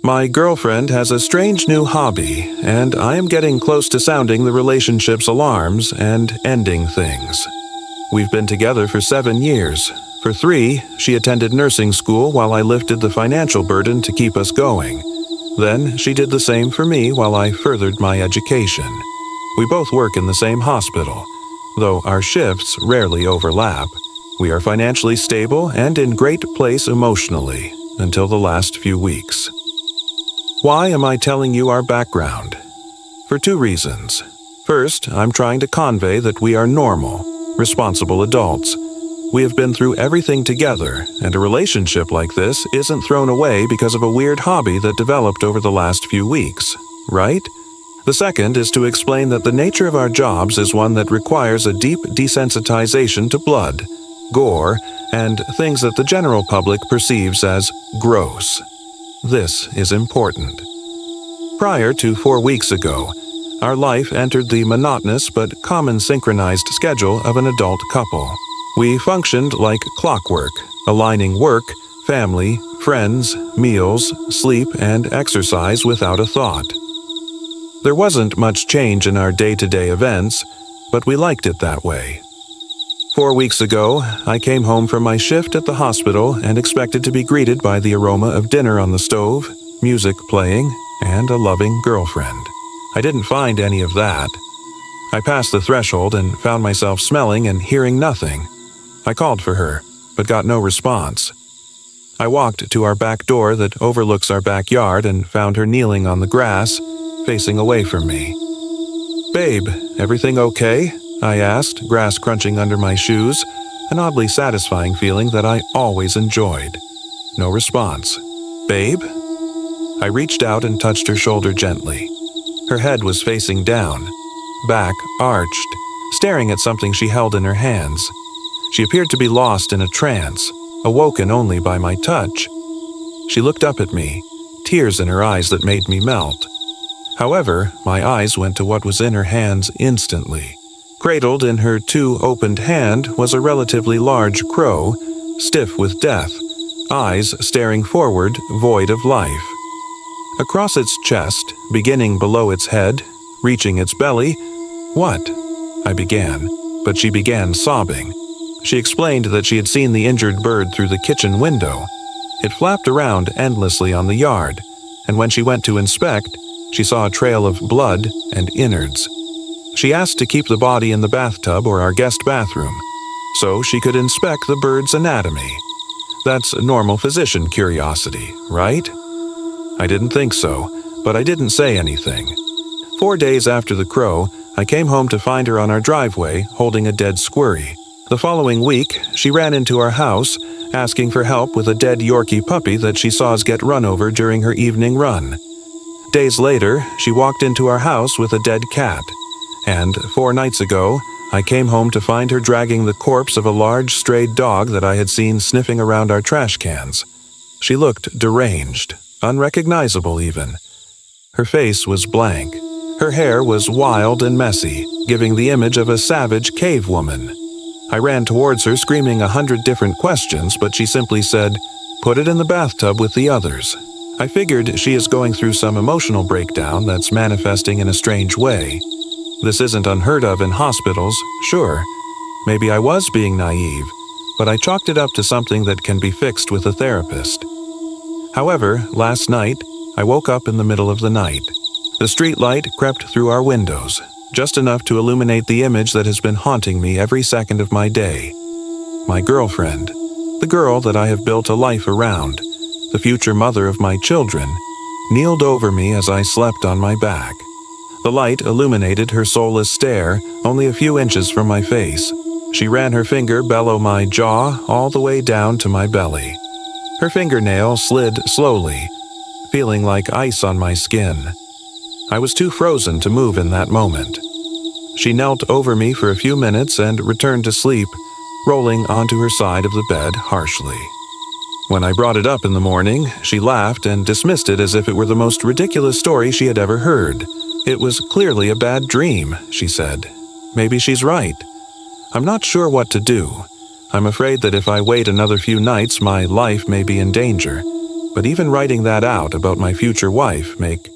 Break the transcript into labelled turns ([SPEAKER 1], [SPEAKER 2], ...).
[SPEAKER 1] My girlfriend has a strange new hobby, and I am getting close to sounding the relationship's alarms and ending things. We've been together for 7 years. For 3, she attended nursing school while I lifted the financial burden to keep us going. Then she did the same for me while I furthered my education. We both work in the same hospital, though our shifts rarely overlap. We are financially stable and in great place emotionally, until the last few weeks. Why am I telling you our background? For 2 reasons. First, I'm trying to convey that we are normal, responsible adults. We have been through everything together, and a relationship like this isn't thrown away because of a weird hobby that developed over the last few weeks, right? The second is to explain that the nature of our jobs is one that requires a deep desensitization to blood, gore, and things that the general public perceives as gross. This is important. Prior to 4 weeks ago, our life entered the monotonous but common synchronized schedule of an adult couple. We functioned like clockwork, aligning work, family, friends, meals, sleep, and exercise without a thought. There wasn't much change in our day-to-day events, but we liked it that way. 4 weeks ago, I came home from my shift at the hospital and expected to be greeted by the aroma of dinner on the stove, music playing, and a loving girlfriend. I didn't find any of that. I passed the threshold and found myself smelling and hearing nothing. I called for her, but got no response. I walked to our back door that overlooks our backyard and found her kneeling on the grass, facing away from me. "Babe, everything okay?" I asked, grass crunching under my shoes, an oddly satisfying feeling that I always enjoyed. No response. "Babe?" I reached out and touched her shoulder gently. Her head was facing down, back arched, staring at something she held in her hands. She appeared to be lost in a trance, awoken only by my touch. She looked up at me, tears in her eyes that made me melt. However, my eyes went to what was in her hands instantly. Cradled in her opened hand was a relatively large crow, stiff with death, eyes staring forward, void of life. Across its chest, beginning below its head, reaching its belly, "What?" I began, but she began sobbing. She explained that she had seen the injured bird through the kitchen window. It flapped around endlessly on the yard, and when she went to inspect, she saw a trail of blood and innards. She asked to keep the body in the bathtub or our guest bathroom, so she could inspect the bird's anatomy. That's normal physician curiosity, right? I didn't think so, but I didn't say anything. 4 days after the crow, I came home to find her on our driveway holding a dead squirrel. The following week, she ran into our house, asking for help with a dead Yorkie puppy that she saw us get run over during her evening run. Days later, she walked into our house with a dead cat. And 4 nights ago, I came home to find her dragging the corpse of a large strayed dog that I had seen sniffing around our trash cans. She looked deranged, unrecognizable even. Her face was blank. Her hair was wild and messy, giving the image of a savage cave woman. I ran towards her screaming 100 different questions, but she simply said, "Put it in the bathtub with the others." I figured she is going through some emotional breakdown that's manifesting in a strange way. This isn't unheard of in hospitals, sure. Maybe I was being naive, but I chalked it up to something that can be fixed with a therapist. However, last night, I woke up in the middle of the night. The streetlight crept through our windows, just enough to illuminate the image that has been haunting me every second of my day. My girlfriend, the girl that I have built a life around, the future mother of my children, kneeled over me as I slept on my back. The light illuminated her soulless stare only a few inches from my face. She ran her finger below my jaw all the way down to my belly. Her fingernail slid slowly, feeling like ice on my skin. I was too frozen to move in that moment. She knelt over me for a few minutes and returned to sleep, rolling onto her side of the bed harshly. When I brought it up in the morning, she laughed and dismissed it as if it were the most ridiculous story she had ever heard. "It was clearly a bad dream," she said. "Maybe she's right. I'm not sure what to do. I'm afraid that if I wait another few nights, my life may be in danger. But even writing that out about my future wife make